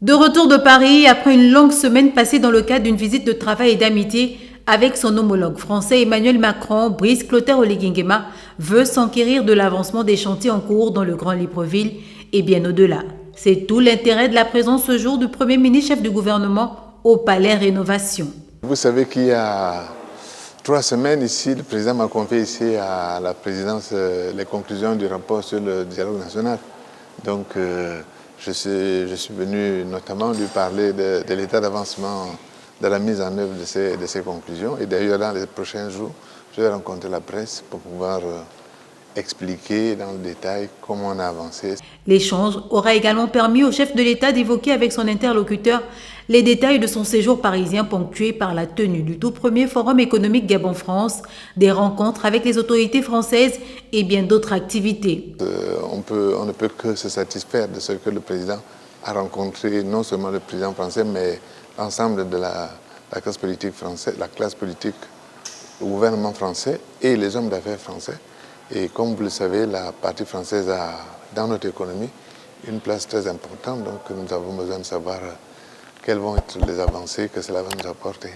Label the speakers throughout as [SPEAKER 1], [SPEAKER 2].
[SPEAKER 1] De retour de Paris, après une longue semaine passée dans le cadre d'une visite de travail et d'amitié avec son homologue français Emmanuel Macron, Brice Clotaire Oligui veut s'enquérir de l'avancement des chantiers en cours dans le Grand Libreville et bien au-delà. C'est tout l'intérêt de la présence ce jour du Premier ministre chef du gouvernement au Palais Rénovation.
[SPEAKER 2] Vous savez qu'il y a 3 semaines ici, le président m'a confié ici à la présidence les conclusions du rapport sur le dialogue national. Donc je suis venu notamment lui parler de l'état d'avancement de la mise en œuvre de ces conclusions. Et d'ailleurs, dans les prochains jours, je vais rencontrer la presse pour pouvoir expliquer dans le détail comment on a avancé.
[SPEAKER 1] L'échange aura également permis au chef de l'État d'évoquer avec son interlocuteur les détails de son séjour parisien ponctué par la tenue du tout premier forum économique Gabon-France, des rencontres avec les autorités françaises et bien d'autres activités.
[SPEAKER 2] On ne peut que se satisfaire de ce que le président a rencontré, non seulement le président français, mais l'ensemble de la classe politique française, la classe politique, le gouvernement français et les hommes d'affaires français. Et comme vous le savez, la partie française a, dans notre économie, une place très importante. Donc nous avons besoin de savoir quelles vont être les avancées que cela va nous apporter.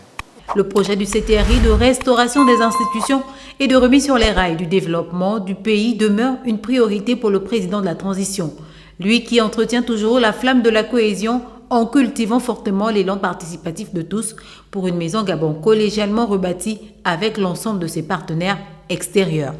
[SPEAKER 1] Le projet du CTRI de restauration des institutions et de remise sur les rails du développement du pays demeure une priorité pour le président de la transition. Lui qui entretient toujours la flamme de la cohésion en cultivant fortement l'élan participatif de tous pour une maison Gabon collégialement rebâtie avec l'ensemble de ses partenaires extérieurs.